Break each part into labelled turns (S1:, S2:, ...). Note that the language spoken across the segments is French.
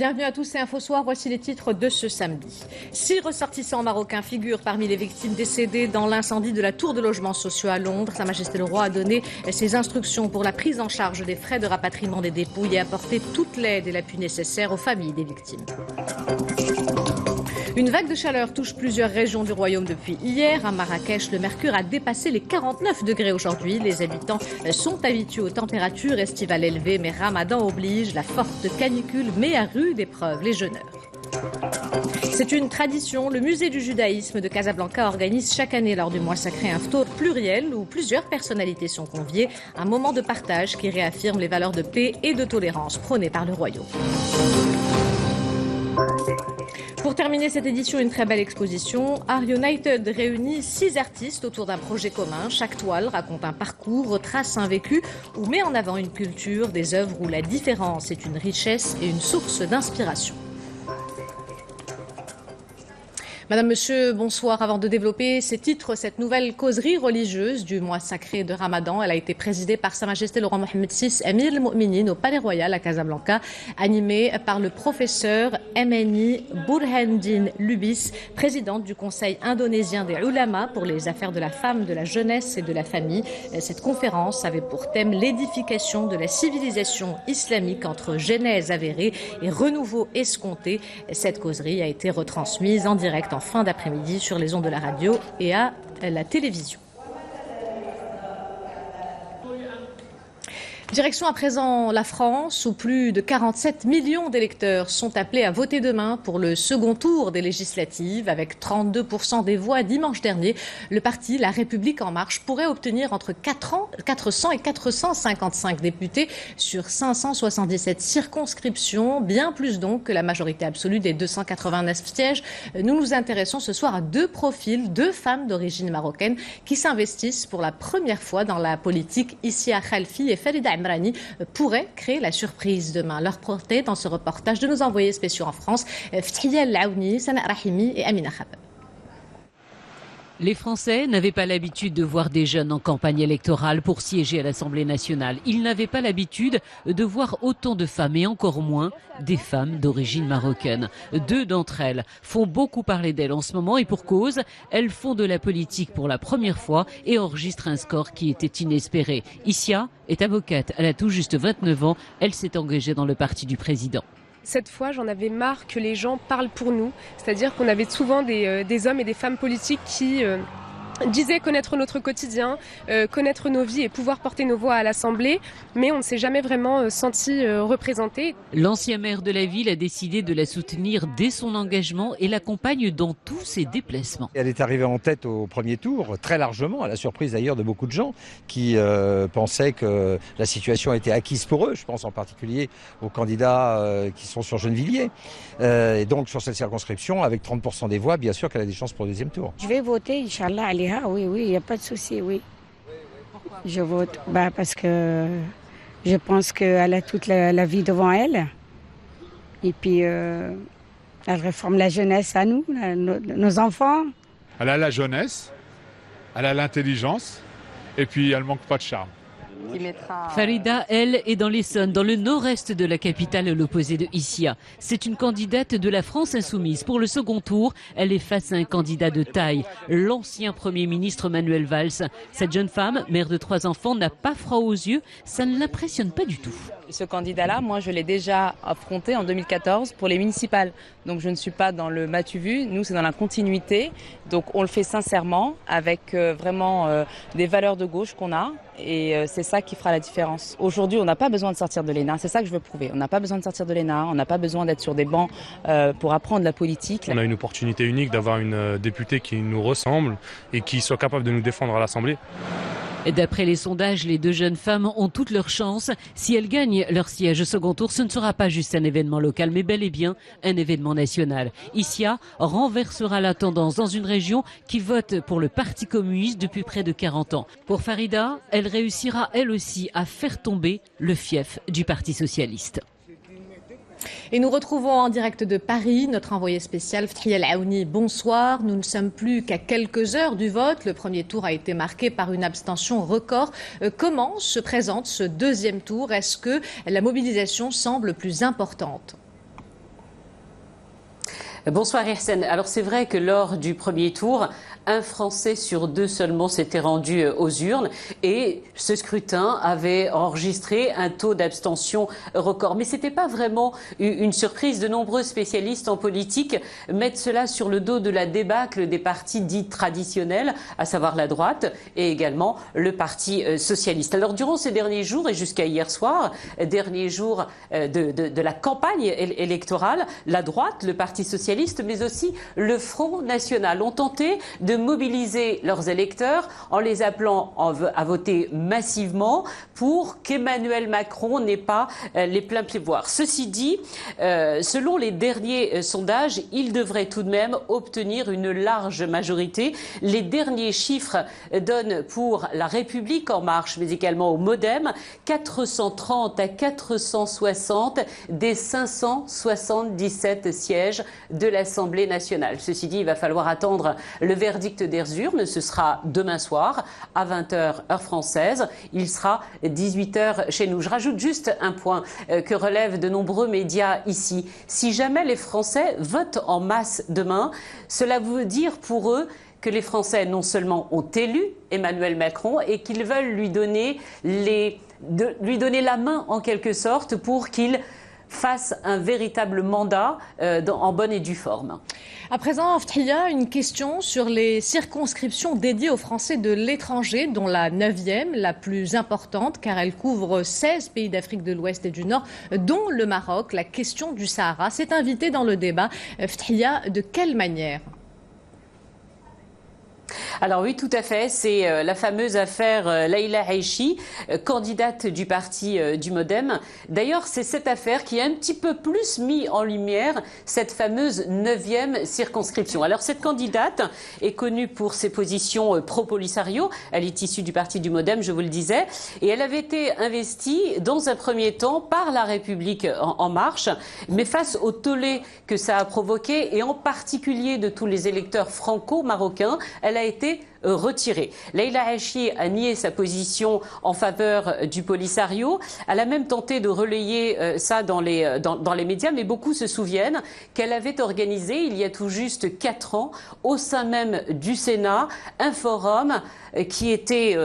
S1: Bienvenue à tous, c'est Info Soir, voici les titres de ce samedi. 6 ressortissants marocains figurent parmi les victimes décédées dans l'incendie de la tour de logements sociaux à Londres. Sa Majesté le Roi a donné ses instructions pour la prise en charge des frais de rapatriement des dépouilles et apporter toute l'aide et l'appui nécessaire aux familles des victimes. Une vague de chaleur touche plusieurs régions du royaume depuis hier. À Marrakech, le mercure a dépassé les 49 degrés aujourd'hui. Les habitants sont habitués aux températures estivales élevées, mais Ramadan oblige. La forte canicule met à rude épreuve les jeûneurs. C'est une tradition. Le musée du judaïsme de Casablanca organise chaque année lors du mois sacré un ftour pluriel où plusieurs personnalités sont conviées. Un moment de partage qui réaffirme les valeurs de paix et de tolérance prônées par le royaume. Pour terminer cette édition, une très belle exposition. Art United réunit 6 artistes autour d'un projet commun. Chaque toile raconte un parcours, retrace un vécu ou met en avant une culture, des œuvres où la différence est une richesse et une source d'inspiration. Madame, Monsieur, bonsoir. Avant de développer ces titres, cette nouvelle causerie religieuse du mois sacré de Ramadan, elle a été présidée par Sa Majesté le Roi Mohammed VI, Amir al-Mu'minin, au Palais Royal à Casablanca, animée par le professeur MNI Burhandine Lubis, présidente du Conseil indonésien des Ulama pour les affaires de la femme, de la jeunesse et de la famille. Cette conférence avait pour thème l'édification de la civilisation islamique entre genèse avérée et renouveau escompté. Cette causerie a été retransmise en direct en fin d'après-midi sur les ondes de la radio et à la télévision. Direction à présent la France, où plus de 47 millions d'électeurs sont appelés à voter demain pour le second tour des législatives. Avec 32% des voix dimanche dernier, le parti La République En Marche pourrait obtenir entre 400 et 455 députés sur 577 circonscriptions, bien plus donc que la majorité absolue des 289 sièges. Nous nous intéressons ce soir à 2 profils, 2 femmes d'origine marocaine qui s'investissent pour la première fois dans la politique. Isia Khalfi et Farida Amrani pourraient créer la surprise demain. Leur portée dans ce reportage de nos envoyés spéciaux en France, Fthia Laouni, Sana Rahimi et Amina Khabab.
S2: Les Français n'avaient pas l'habitude de voir des jeunes en campagne électorale pour siéger à l'Assemblée nationale. Ils n'avaient pas l'habitude de voir autant de femmes et encore moins des femmes d'origine marocaine. 2 d'entre elles font beaucoup parler d'elles en ce moment et pour cause, elles font de la politique pour la première fois et enregistrent un score qui était inespéré. Isia est avocate, elle a tout juste 29 ans, elle s'est engagée dans le parti du président.
S3: Cette fois, j'en avais marre que les gens parlent pour nous, c'est-à-dire qu'on avait souvent des hommes et des femmes politiques qui disaient connaître notre quotidien, connaître nos vies et pouvoir porter nos voix à l'Assemblée, mais on ne s'est jamais vraiment senti représenté.
S2: L'ancien maire de la ville a décidé de la soutenir dès son engagement et l'accompagne dans tous ses déplacements.
S4: Elle est arrivée en tête au premier tour, très largement, à la surprise d'ailleurs de beaucoup de gens qui pensaient que la situation était acquise pour eux. Je pense en particulier aux candidats qui sont sur Gennevilliers. Et donc sur cette circonscription, avec 30% des voix, bien sûr qu'elle a des chances pour le deuxième tour.
S5: Je vais voter, Inch'Allah, Aliha. Oui, il n'y a pas de souci, oui.
S2: Pourquoi ?
S5: Je vote parce que je pense qu'elle a toute la vie devant elle. Et puis, elle réforme la jeunesse à nous, nos enfants.
S6: Elle a la jeunesse, elle a l'intelligence, et puis elle ne manque pas de charme.
S2: Farida, elle, est dans l'Essonne, dans le nord-est de la capitale, à l'opposé de Isia. C'est une candidate de la France insoumise. Pour le second tour, elle est face à un candidat de taille, l'ancien Premier ministre Manuel Valls. Cette jeune femme, mère de 3 enfants, n'a pas froid aux yeux. Ça ne l'impressionne pas du tout.
S7: Ce candidat-là, moi, je l'ai déjà affronté en 2014 pour les municipales. Donc, je ne suis pas dans le m'as-tu vu. Nous, c'est dans la continuité. Donc, on le fait sincèrement, avec vraiment des valeurs de gauche qu'on a. Et c'est ça qui fera la différence. Aujourd'hui, on n'a pas besoin de sortir de l'ENA. C'est ça que je veux prouver. On n'a pas besoin de sortir de l'ENA. On n'a pas besoin d'être sur des bancs pour apprendre la politique.
S8: On a une opportunité unique d'avoir une députée qui nous ressemble et qui soit capable de nous défendre à l'Assemblée.
S2: D'après les sondages, les 2 jeunes femmes ont toutes leurs chances. Si elles gagnent leur siège au second tour, ce ne sera pas juste un événement local, mais bel et bien un événement national. Isia renversera la tendance dans une région qui vote pour le Parti communiste depuis près de 40 ans. Pour Farida, elle réussira elle aussi à faire tomber le fief du Parti socialiste.
S1: Et nous retrouvons en direct de Paris notre envoyé spécial Fthia Laouni. Bonsoir, nous ne sommes plus qu'à quelques heures du vote. Le premier tour a été marqué par une abstention record. Comment se présente ce deuxième tour? Est-ce que la mobilisation semble plus importante?
S9: Bonsoir Hirsen. Alors c'est vrai que lors du premier tour, un Français sur 2 seulement s'était rendu aux urnes et ce scrutin avait enregistré un taux d'abstention record. Mais c'était pas vraiment une surprise. De nombreux spécialistes en politique mettent cela sur le dos de la débâcle des partis dits traditionnels, à savoir la droite et également le Parti socialiste. Alors durant ces derniers jours et jusqu'à hier soir, dernier jour de la campagne électorale, la droite, le Parti socialiste, mais aussi le Front National ont tenté de mobiliser leurs électeurs en les appelant à voter massivement pour qu'Emmanuel Macron n'ait pas les pleins pouvoirs. Ceci dit, selon les derniers sondages, il devrait tout de même obtenir une large majorité. Les derniers chiffres donnent pour La République En Marche, mais également au MoDem, 430 à 460 des 577 sièges de l'Assemblée nationale. Ceci dit, il va falloir attendre le verdict des urnes. Ce sera demain soir à 20h heure française. Il sera 18h chez nous. Je rajoute juste un point que relèvent de nombreux médias ici. Si jamais les Français votent en masse demain, cela veut dire pour eux que les Français non seulement ont élu Emmanuel Macron et qu'ils veulent lui donner la main en quelque sorte pour qu'il fasse un véritable mandat en bonne et due forme.
S1: À présent, Fthia, une question sur les circonscriptions dédiées aux Français de l'étranger, dont la 9e, la plus importante, car elle couvre 16 pays d'Afrique de l'Ouest et du Nord, dont le Maroc. La question du Sahara s'est invitée dans le débat. Fthia, de quelle manière ?
S9: Alors oui, tout à fait. C'est la fameuse affaire Leïla Haïchi, candidate du parti du MoDem. D'ailleurs, c'est cette affaire qui a un petit peu plus mis en lumière cette fameuse 9e circonscription. Alors cette candidate est connue pour ses positions pro-Polisario. Elle est issue du parti du MoDem, je vous le disais. Et elle avait été investie dans un premier temps par La République En Marche. Mais face au tollé que ça a provoqué, et en particulier de tous les électeurs franco-marocains, elle a été retirée. Leïla Haïchi a nié sa position en faveur du Polisario. Elle a même tenté de relayer ça dans les médias, mais beaucoup se souviennent qu'elle avait organisé, il y a tout juste 4 ans, au sein même du Sénat, un forum qui était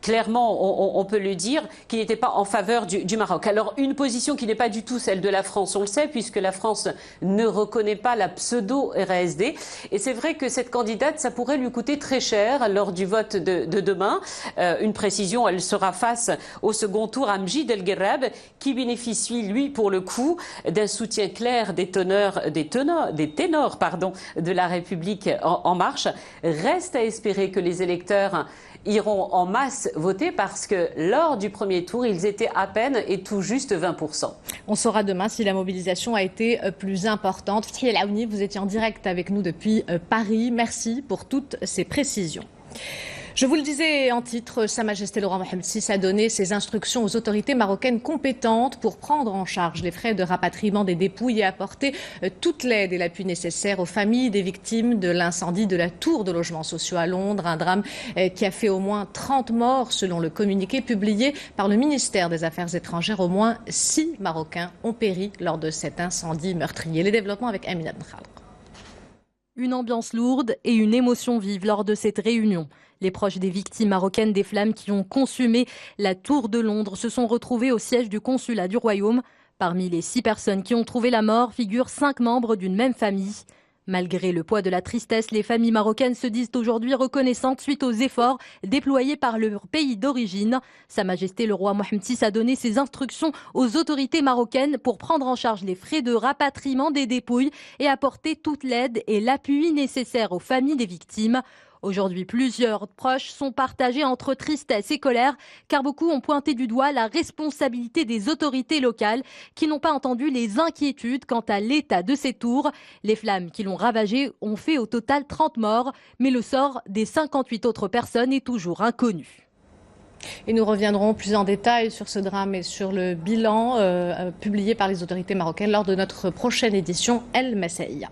S9: clairement, on peut le dire, qui n'était pas en faveur du Maroc. Alors, une position qui n'est pas du tout celle de la France, on le sait, puisque la France ne reconnaît pas la pseudo-RSD. Et c'est vrai que cette candidate, ça pourrait lui coûter très cher lors du vote de demain. Une précision, elle sera face au second tour à Mjid El Guerrab, qui bénéficie, lui, pour le coup, d'un soutien clair des ténors de La République En Marche. Reste à espérer que les électeurs iront en masse voter parce que lors du premier tour, ils étaient à peine et tout juste 20%.
S1: On saura demain si la mobilisation a été plus importante. Fthia El Aouni, vous étiez en direct avec nous depuis Paris. Merci pour toutes ces précisions. Je vous le disais en titre, Sa Majesté le Roi Mohammed VI a donné ses instructions aux autorités marocaines compétentes pour prendre en charge les frais de rapatriement des dépouilles et apporter toute l'aide et l'appui nécessaires aux familles des victimes de l'incendie de la tour de logements sociaux à Londres, un drame qui a fait au moins 30 morts selon le communiqué publié par le ministère des Affaires étrangères. Au moins 6 Marocains ont péri lors de cet incendie meurtrier. Les développements avec Aminat Nkhalq.
S10: Une ambiance lourde et une émotion vive lors de cette réunion. Les proches des victimes marocaines des flammes qui ont consumé la tour de Londres se sont retrouvés au siège du consulat du Royaume. Parmi les 6 personnes qui ont trouvé la mort figurent 5 membres d'une même famille. Malgré le poids de la tristesse, les familles marocaines se disent aujourd'hui reconnaissantes suite aux efforts déployés par leur pays d'origine. Sa Majesté le Roi Mohammed VI a donné ses instructions aux autorités marocaines pour prendre en charge les frais de rapatriement des dépouilles et apporter toute l'aide et l'appui nécessaires aux familles des victimes. Aujourd'hui, plusieurs proches sont partagés entre tristesse et colère, car beaucoup ont pointé du doigt la responsabilité des autorités locales qui n'ont pas entendu les inquiétudes quant à l'état de ces tours. Les flammes qui l'ont ravagé ont fait au total 30 morts, mais le sort des 58 autres personnes est toujours inconnu.
S1: Et nous reviendrons plus en détail sur ce drame et sur le bilan publié par les autorités marocaines lors de notre prochaine édition El Messeïa.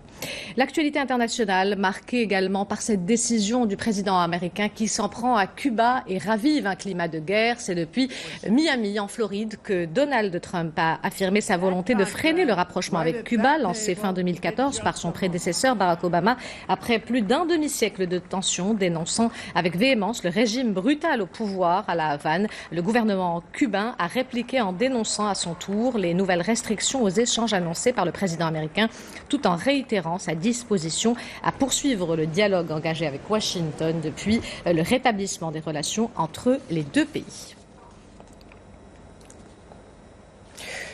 S1: L'actualité internationale marquée également par cette décision du président américain qui s'en prend à Cuba et ravive un climat de guerre. C'est depuis Miami, en Floride, que Donald Trump a affirmé sa volonté de freiner le rapprochement avec Cuba, lancé fin 2014 par son prédécesseur Barack Obama, après plus d'un demi-siècle de tensions, dénonçant avec véhémence le régime brutal au pouvoir à La Havane. Le gouvernement cubain a répliqué en dénonçant à son tour les nouvelles restrictions aux échanges annoncés par le président américain, tout en réitérant sa disposition à poursuivre le dialogue engagé avec Washington depuis le rétablissement des relations entre les deux pays.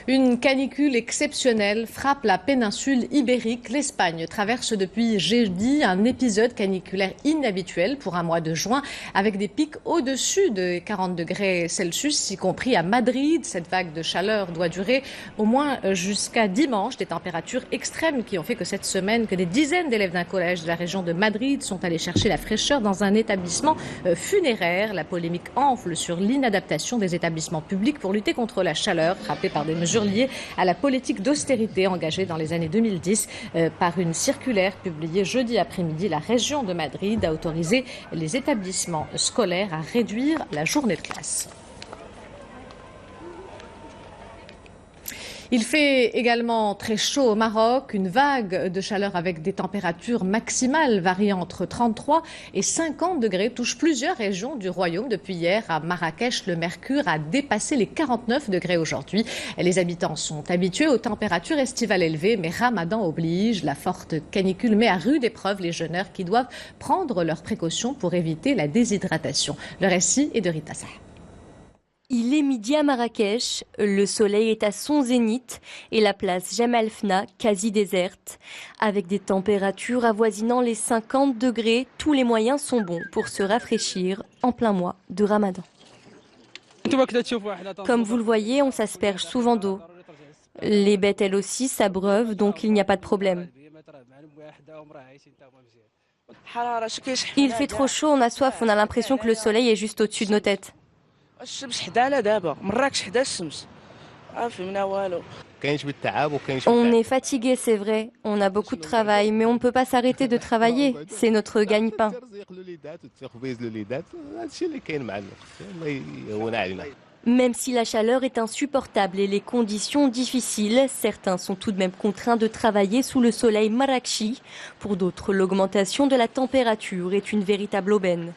S1: Une canicule exceptionnelle frappe la péninsule ibérique. L'Espagne traverse depuis jeudi un épisode caniculaire inhabituel pour un mois de juin, avec des pics au-dessus de 40 degrés Celsius, y compris à Madrid. Cette vague de chaleur doit durer au moins jusqu'à dimanche. Des températures extrêmes qui ont fait que cette semaine, que des dizaines d'élèves d'un collège de la région de Madrid sont allés chercher la fraîcheur dans un établissement funéraire. La polémique enfle sur l'inadaptation des établissements publics pour lutter contre la chaleur, frappée par des mesures liées à la politique d'austérité engagée dans les années 2010 par une circulaire publiée jeudi après-midi. La région de Madrid a autorisé les établissements scolaires à réduire la journée de classe. Il fait également très chaud au Maroc, une vague de chaleur avec des températures maximales variant entre 33 et 50 degrés touche plusieurs régions du royaume. Depuis hier, à Marrakech, le mercure a dépassé les 49 degrés aujourd'hui. Les habitants sont habitués aux températures estivales élevées, mais Ramadan oblige. La forte canicule met à rude épreuve les jeûneurs qui doivent prendre leurs précautions pour éviter la déshydratation. Le récit est de Rita Sah.
S11: Il est midi à Marrakech, le soleil est à son zénith et la place Jemaa el-Fna quasi déserte. Avec des températures avoisinant les 50 degrés, tous les moyens sont bons pour se rafraîchir en plein mois de Ramadan. Comme vous le voyez, on s'asperge souvent d'eau. Les bêtes, elles aussi, s'abreuvent, donc il n'y a pas de problème. Il fait trop chaud, on a soif, on a l'impression que le soleil est juste au-dessus de nos têtes. On est fatigué, c'est vrai, on a beaucoup de travail, mais on ne peut pas s'arrêter de travailler, c'est notre gagne-pain. Même si la chaleur est insupportable et les conditions difficiles, certains sont tout de même contraints de travailler sous le soleil marrakchi. Pour d'autres, l'augmentation de la température est une véritable aubaine.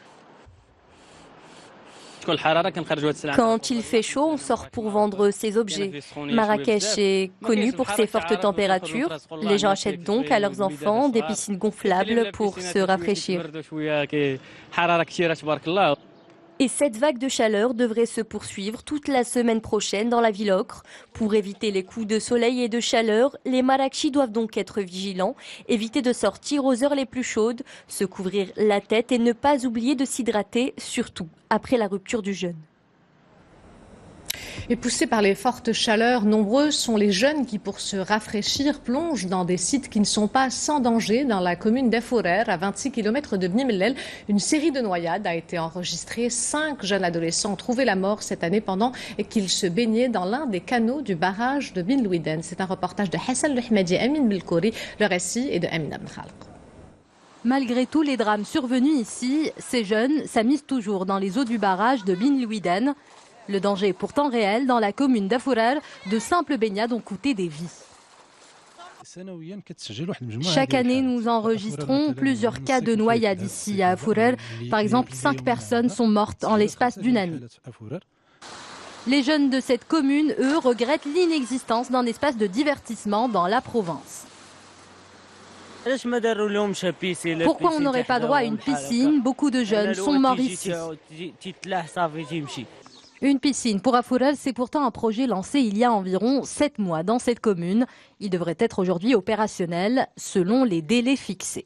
S11: Quand il fait chaud, on sort pour vendre ses objets. Marrakech est connu pour ses fortes températures. Les gens achètent donc à leurs enfants des piscines gonflables pour se rafraîchir. Et cette vague de chaleur devrait se poursuivre toute la semaine prochaine dans la ville ocre. Pour éviter les coups de soleil et de chaleur, les Marrakchis doivent donc être vigilants, éviter de sortir aux heures les plus chaudes, se couvrir la tête et ne pas oublier de s'hydrater, surtout après la rupture du jeûne.
S1: Et poussés par les fortes chaleurs, nombreux sont les jeunes qui, pour se rafraîchir, plongent dans des sites qui ne sont pas sans danger. Dans la commune d'Afourer, à 26 km de Bni Mellel, une série de noyades a été enregistrée. 5 jeunes adolescents ont trouvé la mort cette année pendant qu'ils se baignaient dans l'un des canaux du barrage de Bin Louiden. C'est un reportage de Hassan Lohmadi et Amin Bilkouri. Le récit est de Amina Mkhalq.
S10: Malgré tous les drames survenus ici, ces jeunes s'amusent toujours dans les eaux du barrage de Bin Louiden. Le danger est pourtant réel. Dans la commune d'Afourer, de simples baignades ont coûté des vies. Chaque année, nous enregistrons plusieurs cas de noyades ici à Afourer. Par exemple, 5 personnes sont mortes en l'espace d'une année. Les jeunes de cette commune, eux, regrettent l'inexistence d'un espace de divertissement dans la province. Pourquoi on n'aurait pas droit à une piscine? Beaucoup de jeunes sont morts ici. Une piscine pour Afourer, c'est pourtant un projet lancé il y a environ 7 mois dans cette commune. Il devrait être aujourd'hui opérationnel selon les délais fixés.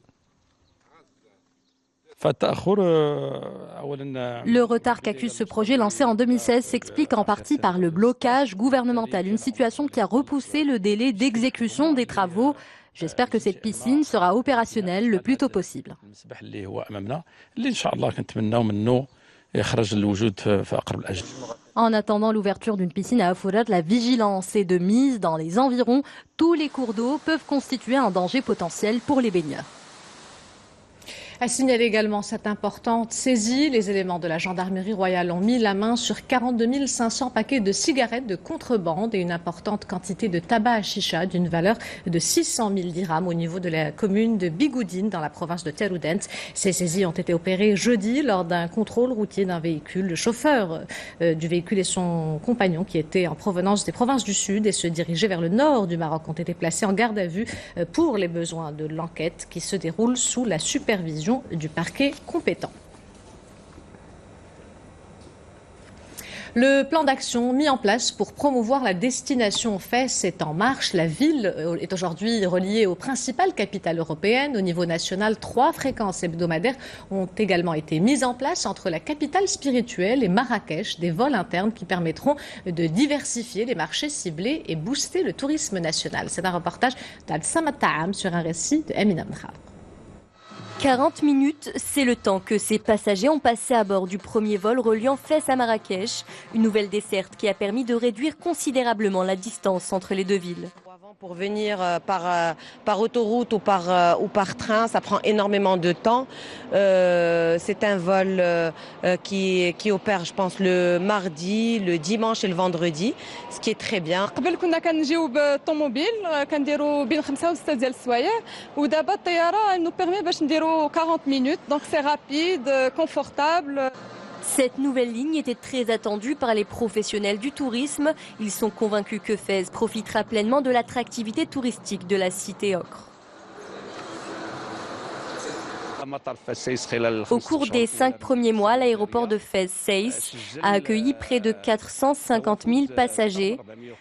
S10: Le retard qu'accuse ce projet lancé en 2016 s'explique en partie par le blocage gouvernemental, une situation qui a repoussé le délai d'exécution des travaux. J'espère que cette piscine sera opérationnelle le plus tôt possible. En attendant l'ouverture d'une piscine à Afourat, la vigilance est de mise dans les environs. Tous les cours d'eau peuvent constituer un danger potentiel pour les baigneurs.
S1: À signaler également cette importante saisie. Les éléments de la gendarmerie royale ont mis la main sur 42 500 paquets de cigarettes de contrebande et une importante quantité de tabac à chicha d'une valeur de 600 000 dirhams au niveau de la commune de Bigoudine dans la province de Teroudent. Ces saisies ont été opérées jeudi lors d'un contrôle routier d'un véhicule. Le chauffeur du véhicule et son compagnon qui étaient en provenance des provinces du Sud et se dirigeaient vers le nord du Maroc ont été placés en garde à vue pour les besoins de l'enquête qui se déroule sous la supervision du parquet compétent. Le plan d'action mis en place pour promouvoir la destination Fès est en marche. La ville est aujourd'hui reliée aux principales capitales européennes. Au niveau national, 3 fréquences hebdomadaires ont également été mises en place entre la capitale spirituelle et Marrakech, des vols internes qui permettront de diversifier les marchés ciblés et booster le tourisme national. C'est un reportage d'Al-Samad Ta'am sur un récit de Emina Mkhar.
S11: 40 minutes, c'est le temps que ces passagers ont passé à bord du premier vol reliant Fès à Marrakech, une nouvelle desserte qui a permis de réduire considérablement la distance entre les deux villes.
S12: Pour venir par autoroute ou par train, ça prend énormément de temps. C'est un vol qui opère, je pense, le mardi, le dimanche et le vendredi, ce qui est très bien.
S13: قبل كنا كنجيو بالطوموبيل كنديروا بين 5 و 6 ديال السوايع ودابا الطياره nous permet باش نديروا 40 minutes, donc c'est rapide, confortable.
S11: Cette nouvelle ligne était très attendue par les professionnels du tourisme. Ils sont convaincus que Fès profitera pleinement de l'attractivité touristique de la cité ocre. Au cours des 5 premiers mois, l'aéroport de Fès-Seis a accueilli près de 450 000 passagers,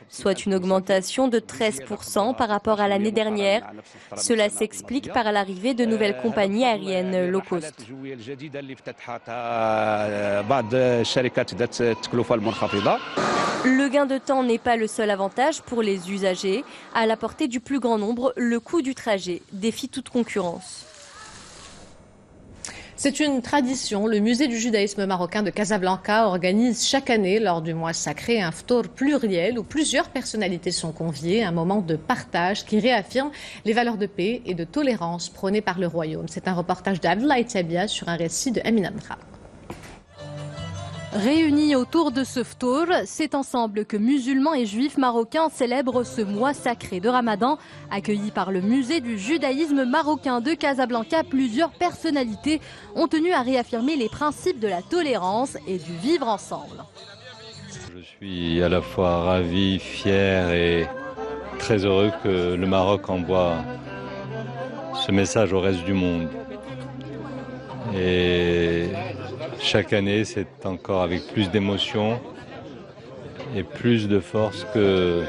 S11: soit une augmentation de 13% par rapport à l'année dernière. Cela s'explique par l'arrivée de nouvelles compagnies aériennes low cost. Le gain de temps n'est pas le seul avantage pour les usagers. À la portée du plus grand nombre, le coût du trajet défie toute concurrence.
S1: C'est une tradition. Le musée du judaïsme marocain de Casablanca organise chaque année, lors du mois sacré, un ftour pluriel où plusieurs personnalités sont conviées, un moment de partage qui réaffirme les valeurs de paix et de tolérance prônées par le royaume. C'est un reportage d'Abdoulaye Tabia sur un récit de Emina Mkhar.
S10: Réunis autour de ce ftour, c'est ensemble que musulmans et juifs marocains célèbrent ce mois sacré de Ramadan. Accueillis par le musée du judaïsme marocain de Casablanca, plusieurs personnalités ont tenu à réaffirmer les principes de la tolérance et du vivre ensemble.
S14: Je suis à la fois ravi, fier et très heureux que le Maroc envoie ce message au reste du monde. Et chaque année, c'est encore avec plus d'émotion et plus de force que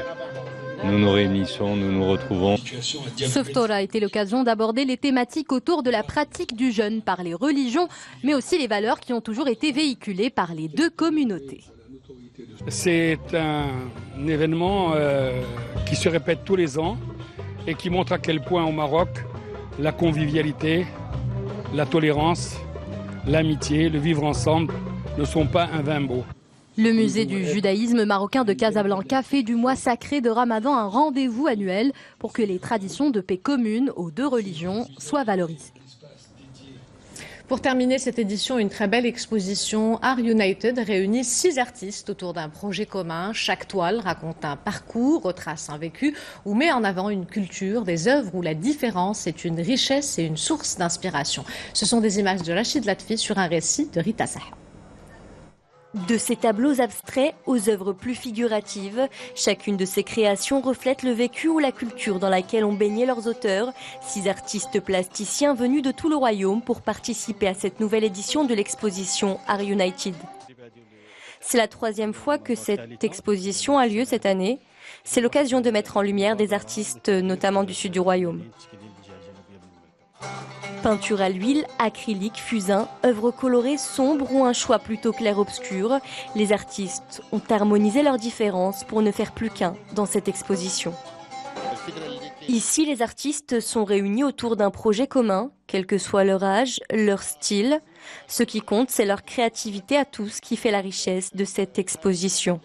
S14: nous nous réunissons, nous nous retrouvons.
S10: Ce ftour a été l'occasion d'aborder les thématiques autour de la pratique du jeûne par les religions, mais aussi les valeurs qui ont toujours été véhiculées par les deux communautés.
S15: C'est un événement qui se répète tous les ans et qui montre à quel point au Maroc, la convivialité, la tolérance, l'amitié, le vivre ensemble ne sont pas un vain mot.
S10: Le musée du judaïsme marocain de Casablanca fait du mois sacré de Ramadan un rendez-vous annuel pour que les traditions de paix communes aux deux religions soient valorisées.
S1: Pour terminer cette édition, une très belle exposition Art United réunit 6 artistes autour d'un projet commun. Chaque toile raconte un parcours, retrace un vécu ou met en avant une culture, des œuvres où la différence est une richesse et une source d'inspiration. Ce sont des images de Rachid Latfi sur un récit de Rita Saha.
S11: De ces tableaux abstraits aux œuvres plus figuratives, chacune de ces créations reflète le vécu ou la culture dans laquelle ont baigné leurs auteurs. 6 artistes plasticiens venus de tout le royaume pour participer à cette nouvelle édition de l'exposition Art United. C'est la 3e fois que cette exposition a lieu cette année. C'est l'occasion de mettre en lumière des artistes, notamment du sud du royaume. Peinture à l'huile, acrylique, fusain, œuvres colorées sombres ou un choix plutôt clair-obscur, les artistes ont harmonisé leurs différences pour ne faire plus qu'un dans cette exposition. Ici, les artistes sont réunis autour d'un projet commun, quel que soit leur âge, leur style. Ce qui compte, c'est leur créativité à tous qui fait la richesse de cette exposition.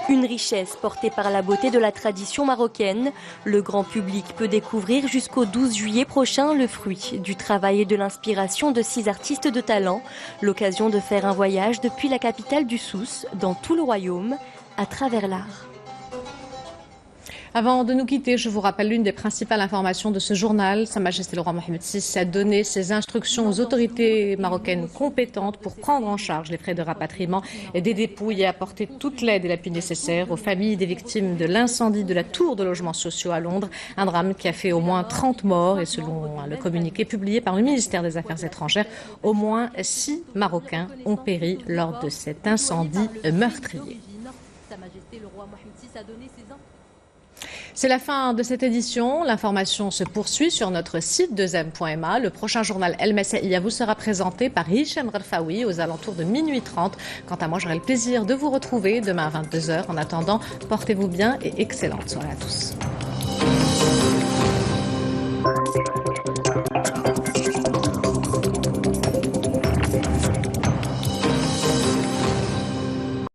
S11: Une richesse portée par la beauté de la tradition marocaine. Le grand public peut découvrir jusqu'au 12 juillet prochain le fruit du travail et de l'inspiration de 6 artistes de talent. L'occasion de faire un voyage depuis la capitale du Souss, dans tout le royaume, à travers l'art.
S1: Avant de nous quitter, je vous rappelle l'une des principales informations de ce journal. Sa Majesté le roi Mohamed VI a donné ses instructions aux autorités marocaines compétentes pour prendre en charge les frais de rapatriement et des dépouilles et apporter toute l'aide et l'appui nécessaires aux familles des victimes de l'incendie de la tour de logements sociaux à Londres. Un drame qui a fait au moins 30 morts et selon le communiqué publié par le ministère des Affaires étrangères, au moins 6 Marocains ont péri lors de cet incendie meurtrier. Sa Majesté le roi Mohamed VI a donné ses C'est la fin de cette édition. L'information se poursuit sur notre site 2m.ma. Le prochain journal El Messaïa vous sera présenté par Hicham Ralfaoui aux alentours de minuit 30. Quant à moi, j'aurai le plaisir de vous retrouver demain à 22h. En attendant, portez-vous bien et excellente soirée à tous.